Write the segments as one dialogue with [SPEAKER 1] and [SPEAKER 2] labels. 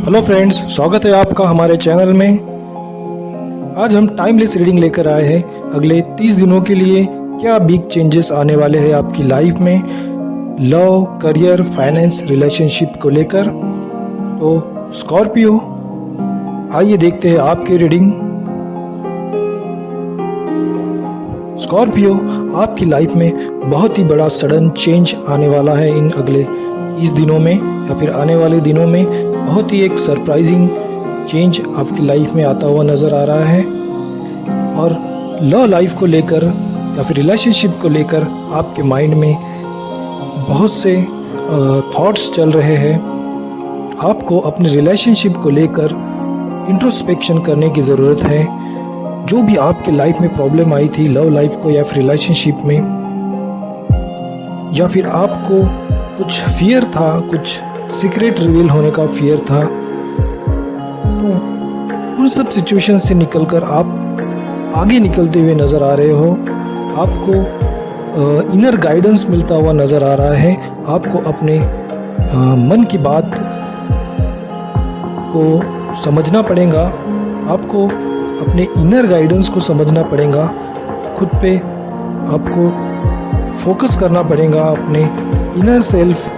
[SPEAKER 1] Hello friends, स्वागत है आपका हमारे चैनल में। आज हम टाइमलेस रीडिंग लेकर आए हैं। अगले 30 दिनों के लिए क्या बिग चेंजेस आने वाले हैं आपकी लाइफ में, लव, करियर, फाइनेंस, रिलेशनशिप को लेकर। तो स्कॉर्पियो, आइए देखते हैं आपकी रीडिंग। स्कॉर्पियो, आपकी लाइफ में बहुत ही बड़ा सडन चेंज आने वाला है इन अगले 30 दिनों में या फिर आने वाले दिनों में। बहुत ही एक सरप्राइजिंग चेंज आपकी लाइफ में आता हुआ नज़र आ रहा है। और लव लाइफ को लेकर या फिर रिलेशनशिप को लेकर आपके माइंड में बहुत से थॉट्स चल रहे हैं। आपको अपने रिलेशनशिप को लेकर इंट्रोस्पेक्शन करने की ज़रूरत है। जो भी आपके लाइफ में प्रॉब्लम आई थी लव लाइफ को या फिर रिलेशनशिप में, या फिर आपको कुछ फियर था, कुछ सीक्रेट रिवील होने का फियर था, तो उन सब सिचुएशन से निकलकर आप आगे निकलते हुए नज़र आ रहे हो। आपको इनर गाइडेंस मिलता हुआ नज़र आ रहा है। आपको अपने मन की बात को समझना पड़ेगा। आपको अपने इनर गाइडेंस को समझना पड़ेगा। खुद पे आपको फोकस करना पड़ेगा, अपने इनर सेल्फ।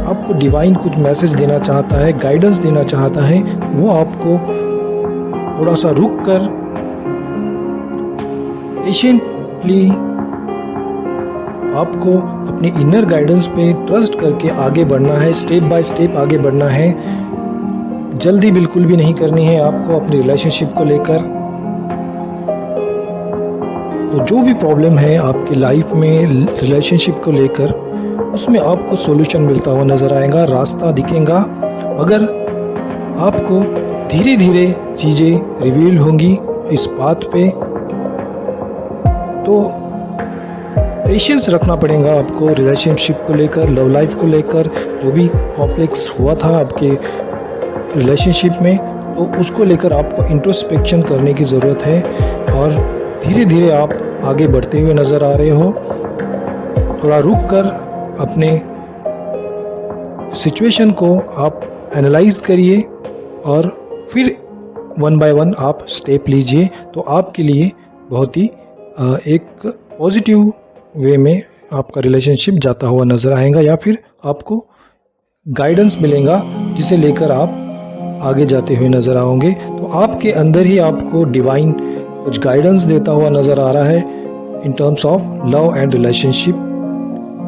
[SPEAKER 1] आपको डिवाइन कुछ मैसेज देना चाहता है, गाइडेंस देना चाहता है। वो आपको थोड़ा सा रुक कर पेशेंटली आपको अपने इनर गाइडेंस पे ट्रस्ट करके आगे बढ़ना है। स्टेप बाय स्टेप आगे बढ़ना है। जल्दी बिल्कुल भी नहीं करनी है आपको अपनी रिलेशनशिप को लेकर। तो जो भी प्रॉब्लम है आपकी लाइफ में रिलेशनशिप को लेकर, उसमें आपको सॉल्यूशन मिलता हुआ नज़र आएगा, रास्ता दिखेगा। अगर आपको धीरे धीरे चीज़ें रिवील होंगी इस बात पे, तो पेशेंस रखना पड़ेगा आपको रिलेशनशिप को लेकर, लव लाइफ को लेकर। जो भी कॉम्प्लेक्स हुआ था आपके रिलेशनशिप में, तो उसको लेकर आपको इंट्रोस्पेक्शन करने की ज़रूरत है। और धीरे धीरे आप आगे बढ़ते हुए नज़र आ रहे हो। थोड़ा रुक कर अपने सिचुएशन को आप एनालाइज करिए और फिर वन बाय वन आप स्टेप लीजिए। तो आपके लिए बहुत ही एक पॉजिटिव वे में आपका रिलेशनशिप जाता हुआ नज़र आएगा, या फिर आपको गाइडेंस मिलेगा जिसे लेकर आप आगे जाते हुए नज़र आओगे। तो आपके अंदर ही आपको डिवाइन कुछ गाइडेंस देता हुआ नज़र आ रहा है in terms of love and relationship.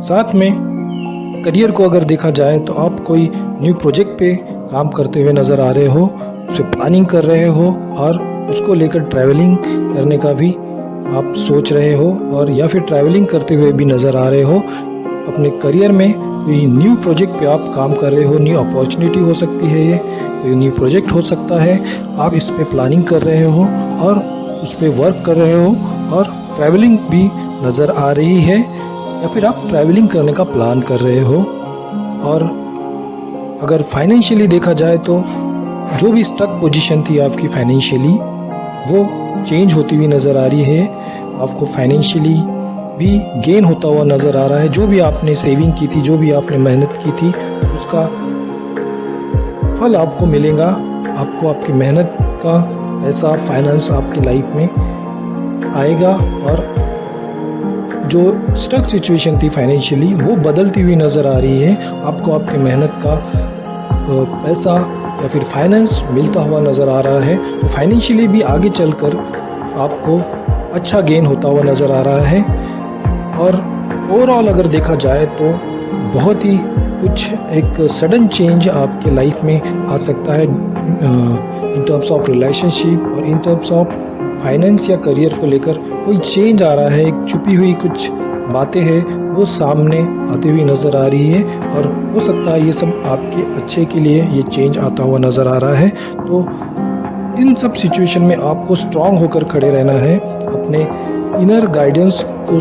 [SPEAKER 1] साथ में करियर को अगर देखा जाए तो आप कोई न्यू प्रोजेक्ट पे काम करते हुए नज़र आ रहे हो, उसे प्लानिंग कर रहे हो और उसको लेकर ट्रैवलिंग करने का भी आप सोच रहे हो, और या फिर ट्रैवलिंग करते हुए भी नज़र आ रहे हो। अपने करियर में कोई न्यू प्रोजेक्ट पे आप काम कर रहे हो, न्यू अपॉर्चुनिटी हो सकती है, ये कोई न्यू प्रोजेक्ट हो सकता है। आप इस पे प्लानिंग कर रहे हो और उस पे वर्क कर रहे हो, और ट्रैवलिंग भी नज़र आ रही है, या फिर आप ट्रैवलिंग करने का प्लान कर रहे हो। और अगर फाइनेंशियली देखा जाए तो जो भी स्टक पोजीशन थी आपकी फाइनेंशियली, वो चेंज होती हुई नज़र आ रही है। आपको फाइनेंशियली भी गेन होता हुआ नज़र आ रहा है। जो भी आपने सेविंग की थी, जो भी आपने मेहनत की थी, उसका फल आपको मिलेगा। आपको आपकी मेहनत का पैसा, फाइनेंस आपकी लाइफ में आएगा। और जो स्टक सिचुएशन थी फाइनेंशियली, वो बदलती हुई नज़र आ रही है। आपको आपकी मेहनत का पैसा या फिर फाइनेंस मिलता हुआ नज़र आ रहा है। तो फाइनेंशियली भी आगे चलकर आपको अच्छा गेन होता हुआ नज़र आ रहा है। और ओवरऑल अगर देखा जाए तो बहुत ही कुछ एक सडन चेंज आपके लाइफ में आ सकता है इन टर्म्स ऑफ रिलेशनशिप और इन टर्म्स ऑफ फाइनेंस या करियर को लेकर कोई चेंज आ रहा है। एक छुपी हुई कुछ बातें हैं वो सामने आती हुई नज़र आ रही है, और हो सकता है ये सब आपके अच्छे के लिए ये चेंज आता हुआ नज़र आ रहा है। तो इन सब सिचुएशन में आपको स्ट्रांग होकर खड़े रहना है, अपने इनर गाइडेंस को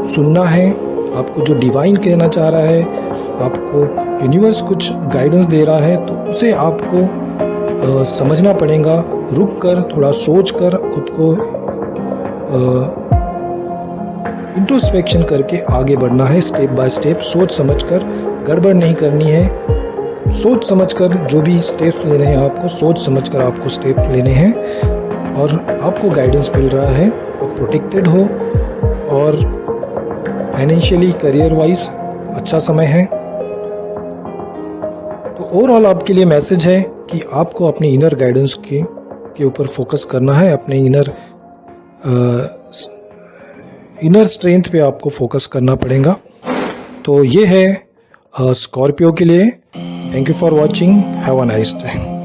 [SPEAKER 1] सुनना है। आपको जो डिवाइन कहना चाह रहा है, आपको यूनिवर्स कुछ गाइडेंस दे रहा है, तो उसे आपको समझना पड़ेगा। रुक कर थोड़ा सोच कर खुद को इंट्रोस्पेक्शन करके आगे बढ़ना है, स्टेप बाय स्टेप, सोच समझ कर। गड़बड़ नहीं करनी है, सोच समझकर जो भी स्टेप्स लेने हैं आपको सोच समझकर आपको स्टेप लेने हैं, और आपको गाइडेंस मिल रहा है, तो प्रोटेक्टेड हो और फाइनेंशियली करियर वाइज अच्छा समय है। तो ओवरऑल आपके लिए मैसेज है कि आपको अपनी इनर गाइडेंस के ऊपर फोकस करना है, अपने इनर स्ट्रेंथ पे आपको फोकस करना पड़ेगा। तो ये है स्कॉर्पियो के लिए। Thank you for watching, have a nice day.